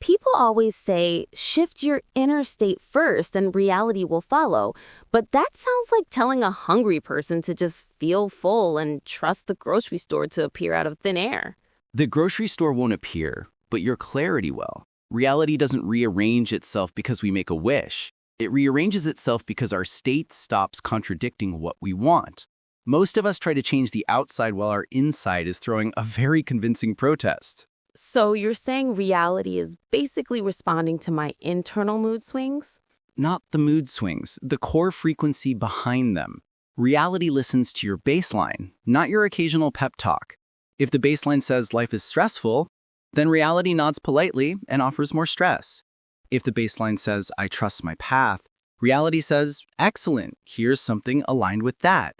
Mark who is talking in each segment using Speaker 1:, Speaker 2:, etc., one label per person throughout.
Speaker 1: People always say, shift your inner state first and reality will follow. But that sounds like telling a hungry person to just feel full and trust the grocery store to appear out of thin air.
Speaker 2: The grocery store won't appear, but your clarity will. Reality doesn't rearrange itself because we make a wish. It rearranges itself because our state stops contradicting what we want. Most of us try to change the outside while our inside is throwing a very convincing protest.
Speaker 1: So you're saying reality is basically responding to my internal mood swings?
Speaker 2: Not the mood swings, the core frequency behind them. Reality listens to your baseline, not your occasional pep talk. If the baseline says life is stressful, then reality nods politely and offers more stress. If the baseline says I trust my path, reality says, excellent, here's something aligned with that.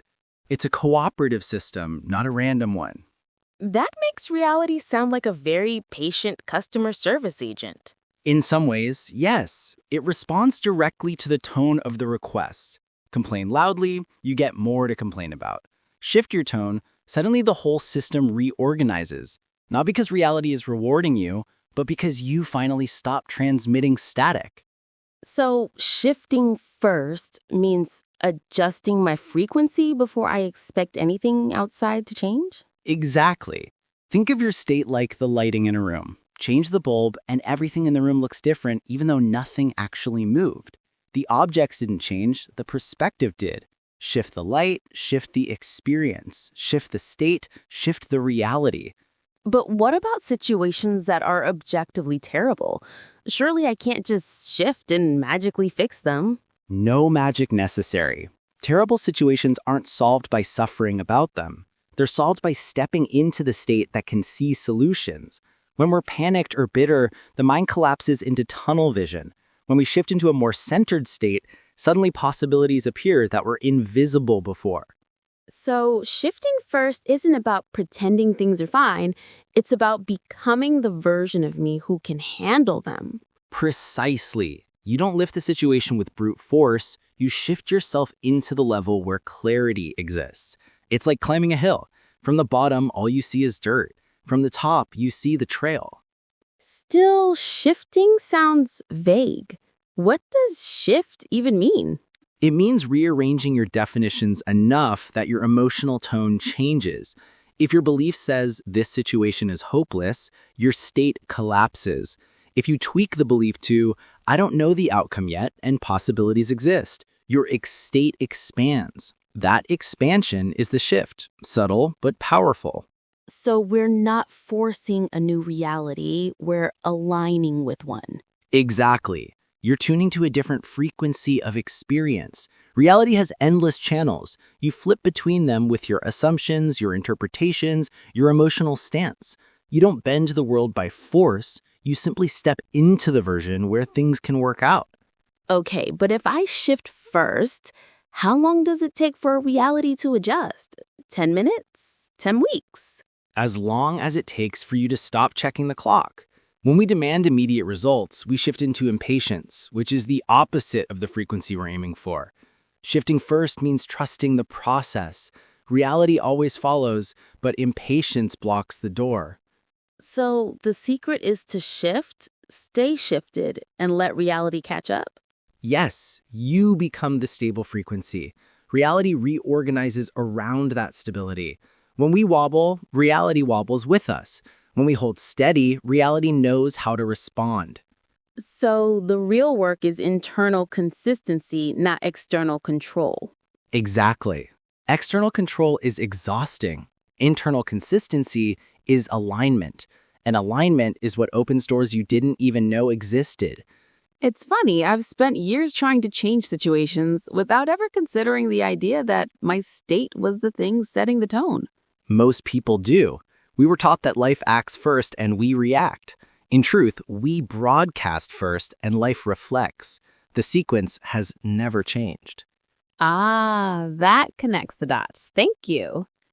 Speaker 2: It's a cooperative system, not a random one.
Speaker 1: That makes reality sound like a very patient customer service agent.
Speaker 2: In some ways, yes. It responds directly to the tone of the request. Complain loudly, you get more to complain about. Shift your tone, suddenly the whole system reorganizes. Not because reality is rewarding you, but because you finally stop transmitting static.
Speaker 1: So shifting first means adjusting my frequency before I expect anything outside to change?
Speaker 2: Exactly. Think of your state like the lighting in a room. Change the bulb, and everything in the room looks different, even though nothing actually moved. The objects didn't change, the perspective did. Shift the light, shift the experience, shift the state, shift the reality.
Speaker 1: But what about situations that are objectively terrible? Surely I can't just shift and magically fix them.
Speaker 2: No magic necessary. Terrible situations aren't solved by suffering about them. They're solved by stepping into the state that can see solutions. When we're panicked or bitter, the mind collapses into tunnel vision. When we shift into a more centered state, suddenly possibilities appear that were invisible before.
Speaker 1: So shifting first isn't about pretending things are fine. It's about becoming the version of me who can handle them.
Speaker 2: Precisely. You don't lift the situation with brute force. You shift yourself into the level where clarity exists. It's like climbing a hill. From the bottom, all you see is dirt. From the top, you see the trail.
Speaker 1: Still, shifting sounds vague. What does shift even mean?
Speaker 2: It means rearranging your definitions enough that your emotional tone changes. If your belief says this situation is hopeless, your state collapses. If you tweak the belief to, I don't know the outcome yet and possibilities exist, your state expands. That expansion is the shift, subtle but powerful.
Speaker 1: So we're not forcing a new reality, we're aligning with one.
Speaker 2: Exactly. You're tuning to a different frequency of experience. Reality has endless channels. You flip between them with your assumptions, your interpretations, your emotional stance. You don't bend the world by force. You simply step into the version where things can work out.
Speaker 1: Okay, but if I shift first, how long does it take for a reality to adjust? 10 minutes? 10 weeks?
Speaker 2: As long as it takes for you to stop checking the clock. When we demand immediate results, we shift into impatience, which is the opposite of the frequency we're aiming for. Shifting first means trusting the process. Reality always follows, but impatience blocks the door.
Speaker 1: So the secret is to shift, stay shifted, and let reality catch up?
Speaker 2: Yes, you become the stable frequency. Reality reorganizes around that stability. When we wobble, reality wobbles with us. When we hold steady, reality knows how to respond.
Speaker 1: So the real work is internal consistency, not external control.
Speaker 2: Exactly. External control is exhausting. Internal consistency is alignment. And alignment is what opens doors you didn't even know existed.
Speaker 1: It's funny, I've spent years trying to change situations without ever considering the idea that my state was the thing setting the tone.
Speaker 2: Most people do. We were taught that life acts first and we react. In truth, we broadcast first and life reflects. The sequence has never changed.
Speaker 1: Ah, that connects the dots. Thank you.